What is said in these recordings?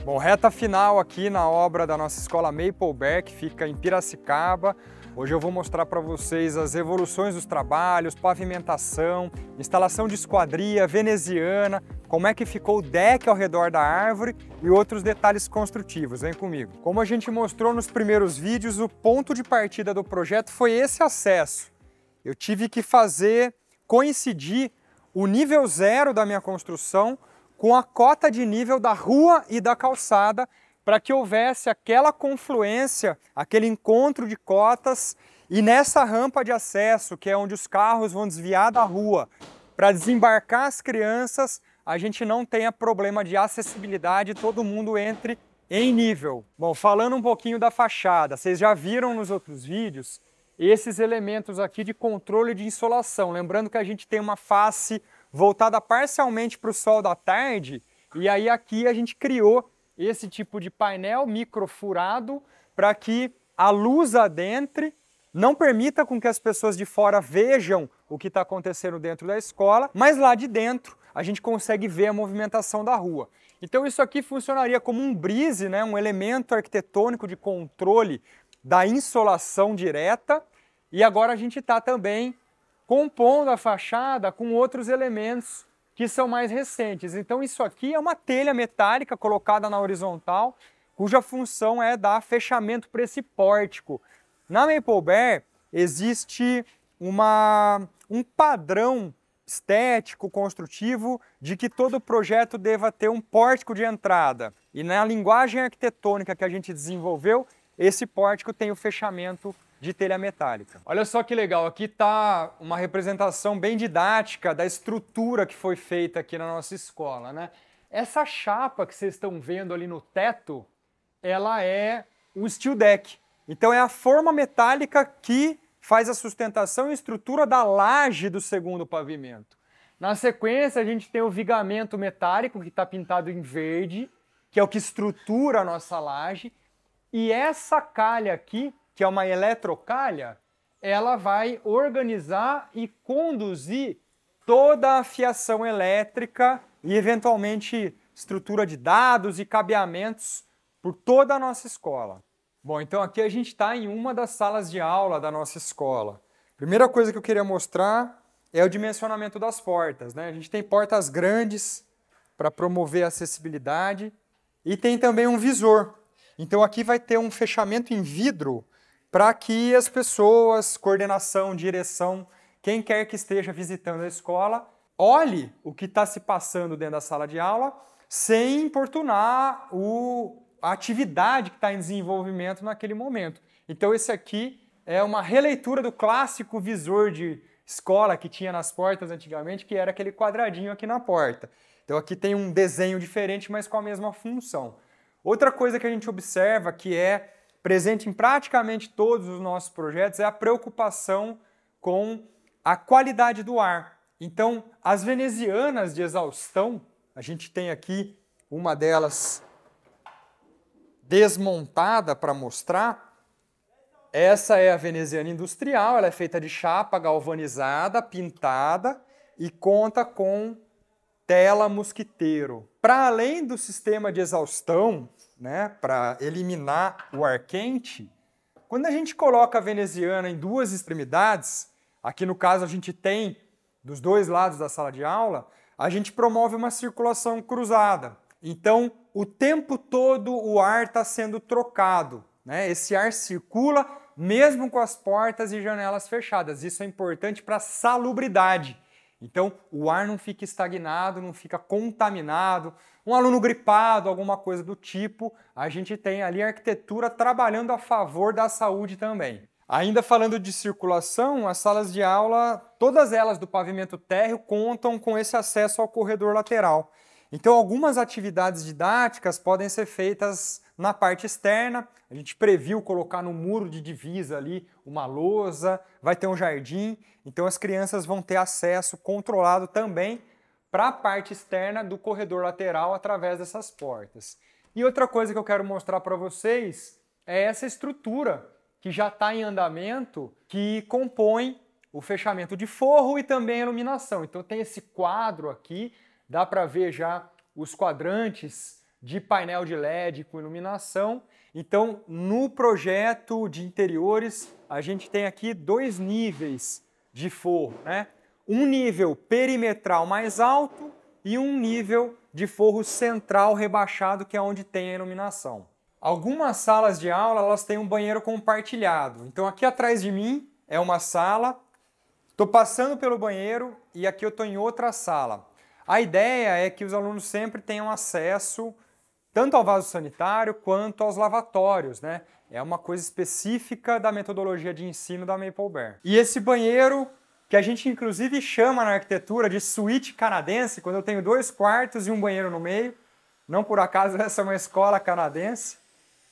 Bom, reta final aqui na obra da nossa escola Maplebear, que fica em Piracicaba. Hoje eu vou mostrar para vocês as evoluções dos trabalhos, pavimentação, instalação de esquadria, veneziana, como é que ficou o deck ao redor da árvore e outros detalhes construtivos. Vem comigo. Como a gente mostrou nos primeiros vídeos, o ponto de partida do projeto foi esse acesso. Eu tive que fazer coincidir o nível 0 da minha construção com a cota de nível da rua e da calçada, para que houvesse aquela confluência, aquele encontro de cotas, e nessa rampa de acesso, que é onde os carros vão desviar da rua para desembarcar as crianças, a gente não tenha problema de acessibilidade, todo mundo entre em nível. Bom, falando um pouquinho da fachada, vocês já viram nos outros vídeos esses elementos aqui de controle de insolação, lembrando que a gente tem uma face voltada parcialmente para o sol da tarde, e aí aqui a gente criou esse tipo de painel microfurado para que a luz adentre, não permita com que as pessoas de fora vejam o que está acontecendo dentro da escola, mas lá de dentro a gente consegue ver a movimentação da rua. Então isso aqui funcionaria como um brise, né, um elemento arquitetônico de controle da insolação direta, e agora a gente está também compondo a fachada com outros elementos que são mais recentes. Então isso aqui é uma telha metálica colocada na horizontal, cuja função é dar fechamento para esse pórtico. Na Maplebear existe um padrão estético, construtivo, de que todo projeto deva ter um pórtico de entrada. E na linguagem arquitetônica que a gente desenvolveu, esse pórtico tem o fechamento de telha metálica. Olha só que legal, aqui está uma representação bem didática da estrutura que foi feita aqui na nossa escola, né? Essa chapa que vocês estão vendo ali no teto, ela é um steel deck. Então é a forma metálica que faz a sustentação e estrutura da laje do segundo pavimento. Na sequência, a gente tem o vigamento metálico, que está pintado em verde, que é o que estrutura a nossa laje. E essa calha aqui, que é uma eletrocalha, ela vai organizar e conduzir toda a fiação elétrica e, eventualmente, estrutura de dados e cabeamentos por toda a nossa escola. Bom, então aqui a gente está em uma das salas de aula da nossa escola. Primeira coisa que eu queria mostrar é o dimensionamento das portas, né? A gente tem portas grandes para promover a acessibilidade e tem também um visor. Então aqui vai ter um fechamento em vidro para que as pessoas, coordenação, direção, quem quer que esteja visitando a escola, olhe o que está se passando dentro da sala de aula sem importunar a atividade que está em desenvolvimento naquele momento. Então esse aqui é uma releitura do clássico visor de escola que tinha nas portas antigamente, que era aquele quadradinho aqui na porta. Então aqui tem um desenho diferente, mas com a mesma função. Outra coisa que a gente observa que é presente em praticamente todos os nossos projetos é a preocupação com a qualidade do ar. Então, as venezianas de exaustão, a gente tem aqui uma delas desmontada para mostrar. Essa é a veneziana industrial, ela é feita de chapa galvanizada, pintada e conta com tela mosquiteiro. Para além do sistema de exaustão, né, para eliminar o ar quente, quando a gente coloca a veneziana em duas extremidades, aqui no caso a gente tem dos dois lados da sala de aula, a gente promove uma circulação cruzada. Então, o tempo todo o ar está sendo trocado, né? Esse ar circula mesmo com as portas e janelas fechadas. Isso é importante para a salubridade. Então, o ar não fica estagnado, não fica contaminado. Um aluno gripado, alguma coisa do tipo, a gente tem ali a arquitetura trabalhando a favor da saúde também. Ainda falando de circulação, as salas de aula, todas elas do pavimento térreo, contam com esse acesso ao corredor lateral. Então, algumas atividades didáticas podem ser feitas na parte externa. A gente previu colocar no muro de divisa ali uma lousa, vai ter um jardim, então as crianças vão ter acesso controlado também para a parte externa do corredor lateral através dessas portas. E outra coisa que eu quero mostrar para vocês é essa estrutura que já está em andamento, que compõe o fechamento de forro e também a iluminação. Então tem esse quadro aqui, dá para ver já os quadrantes de painel de LED com iluminação. Então, no projeto de interiores, a gente tem aqui 2 níveis de forro, né? Um nível perimetral mais alto e um nível de forro central rebaixado, que é onde tem a iluminação. Algumas salas de aula elas têm um banheiro compartilhado. Então, aqui atrás de mim é uma sala, estou passando pelo banheiro e aqui eu estou em outra sala. A ideia é que os alunos sempre tenham acesso tanto ao vaso sanitário quanto aos lavatórios, né? É uma coisa específica da metodologia de ensino da Maple Bear. E esse banheiro, que a gente inclusive chama na arquitetura de suíte canadense, quando eu tenho 2 quartos e um banheiro no meio, não por acaso essa é uma escola canadense,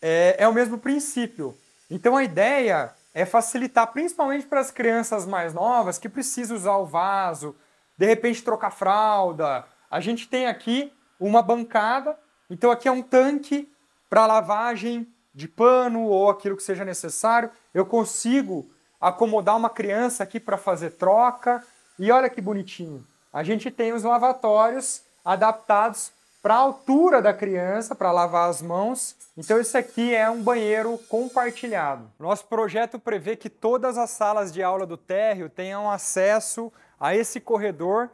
é o mesmo princípio. Então a ideia é facilitar principalmente para as crianças mais novas que precisam usar o vaso, de repente trocar fralda. A gente tem aqui uma bancada, então aqui é um tanque para lavagem de pano ou aquilo que seja necessário. Eu consigo acomodar uma criança aqui para fazer troca. E olha que bonitinho. A gente tem os lavatórios adaptados para a altura da criança, para lavar as mãos. Então esse aqui é um banheiro compartilhado. Nosso projeto prevê que todas as salas de aula do térreo tenham acesso a esse corredor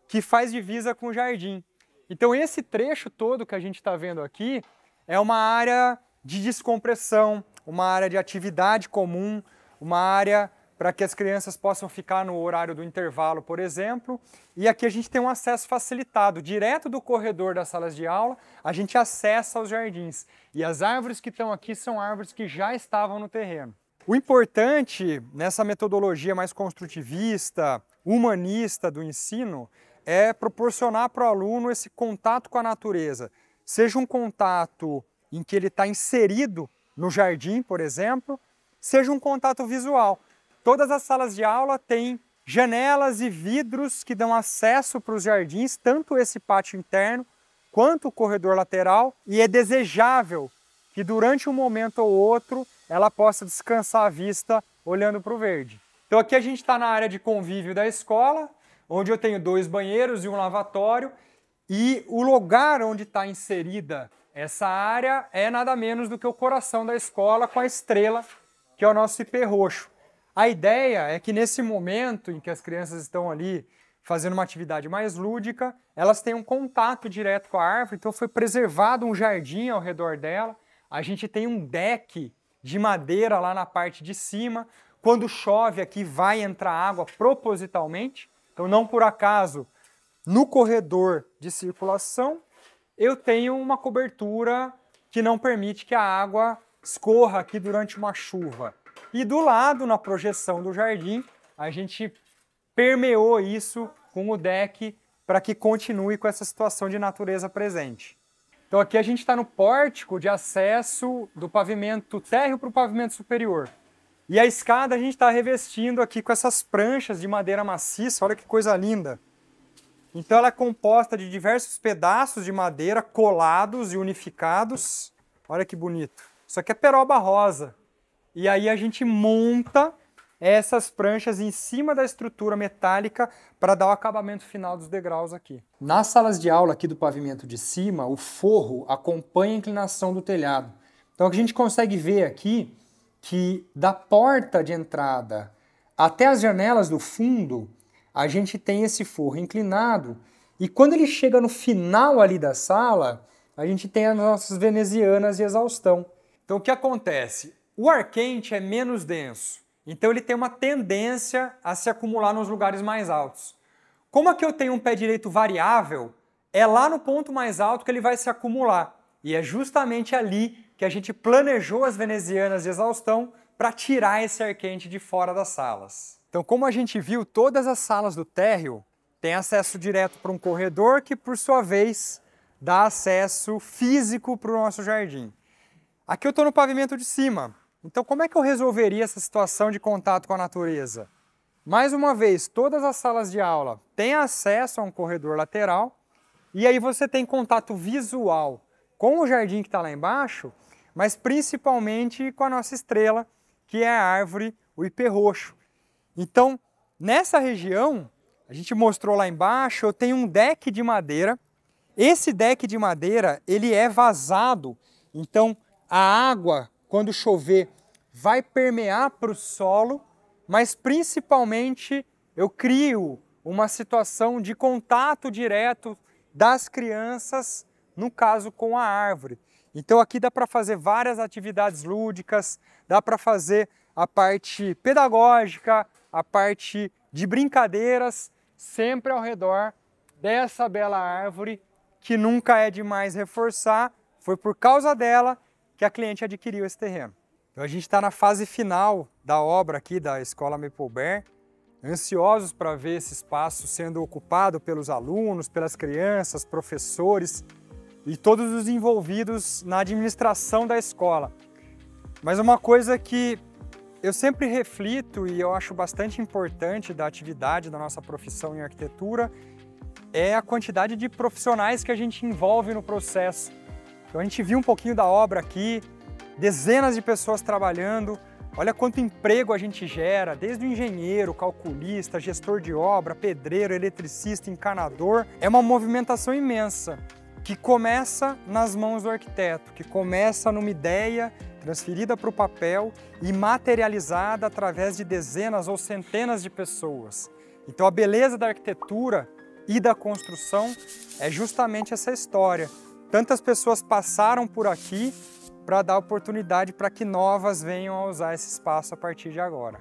que faz divisa com o jardim. Então esse trecho todo que a gente está vendo aqui é uma área de descompressão, uma área de atividade comum, uma área para que as crianças possam ficar no horário do intervalo, por exemplo. E aqui a gente tem um acesso facilitado. Direto do corredor das salas de aula, a gente acessa os jardins. E as árvores que estão aqui são árvores que já estavam no terreno. O importante nessa metodologia mais construtivista, humanista do ensino, é proporcionar para o aluno esse contato com a natureza. Seja um contato em que ele está inserido no jardim, por exemplo, seja um contato visual. Todas as salas de aula têm janelas e vidros que dão acesso para os jardins, tanto esse pátio interno quanto o corredor lateral, e é desejável que durante um momento ou outro ela possa descansar a vista olhando para o verde. Então aqui a gente está na área de convívio da escola, onde eu tenho 2 banheiros e um lavatório, e o lugar onde está inserida essa área é nada menos do que o coração da escola com a estrela, que é o nosso ipê roxo. A ideia é que nesse momento em que as crianças estão ali fazendo uma atividade mais lúdica, elas tenham contato direto com a árvore, então foi preservado um jardim ao redor dela. A gente tem um deck de madeira lá na parte de cima. Quando chove aqui vai entrar água propositalmente, então não por acaso no corredor de circulação eu tenho uma cobertura que não permite que a água escorra aqui durante uma chuva. E do lado, na projeção do jardim, a gente permeou isso com o deck para que continue com essa situação de natureza presente. Então aqui a gente está no pórtico de acesso do pavimento térreo para o pavimento superior. E a escada a gente está revestindo aqui com essas pranchas de madeira maciça, olha que coisa linda. Então ela é composta de diversos pedaços de madeira colados e unificados. Olha que bonito. Isso aqui é peroba rosa. E aí a gente monta essas pranchas em cima da estrutura metálica para dar o acabamento final dos degraus aqui. Nas salas de aula aqui do pavimento de cima, o forro acompanha a inclinação do telhado. Então a gente consegue ver aqui que da porta de entrada até as janelas do fundo, a gente tem esse forro inclinado, e quando ele chega no final ali da sala, a gente tem as nossas venezianas de exaustão. Então o que acontece? O ar quente é menos denso, então ele tem uma tendência a se acumular nos lugares mais altos. Como aqui eu tenho um pé direito variável, é lá no ponto mais alto que ele vai se acumular, e é justamente ali que a gente planejou as venezianas de exaustão para tirar esse ar quente de fora das salas. Então, como a gente viu, todas as salas do térreo têm acesso direto para um corredor que, por sua vez, dá acesso físico para o nosso jardim. Aqui eu estou no pavimento de cima. Então, como é que eu resolveria essa situação de contato com a natureza? Mais uma vez, todas as salas de aula têm acesso a um corredor lateral e aí você tem contato visual com o jardim que está lá embaixo, mas principalmente com a nossa estrela, que é a árvore, o ipê roxo. Então, nessa região, a gente mostrou lá embaixo, eu tenho um deck de madeira Esse deck de madeira, ele é vazado, então a água, quando chover, vai permear para o solo, mas principalmente eu crio uma situação de contato direto das crianças, no caso com a árvore. Então aqui dá para fazer várias atividades lúdicas, dá para fazer a parte pedagógica, a parte de brincadeiras, sempre ao redor dessa bela árvore, que nunca é demais reforçar, foi por causa dela que a cliente adquiriu esse terreno. Então a gente está na fase final da obra aqui da Escola Maple Bear, ansiosos para ver esse espaço sendo ocupado pelos alunos, pelas crianças, professores e todos os envolvidos na administração da escola. Mas uma coisa que eu sempre reflito e eu acho bastante importante da atividade da nossa profissão em arquitetura é a quantidade de profissionais que a gente envolve no processo. Então a gente viu um pouquinho da obra aqui, dezenas de pessoas trabalhando, olha quanto emprego a gente gera, desde o engenheiro, calculista, gestor de obra, pedreiro, eletricista, encanador. É uma movimentação imensa, que começa nas mãos do arquiteto, que começa numa ideia transferida para o papel e materializada através de dezenas ou centenas de pessoas. Então a beleza da arquitetura e da construção é justamente essa história. Tantas pessoas passaram por aqui para dar oportunidade para que novas venham a usar esse espaço a partir de agora.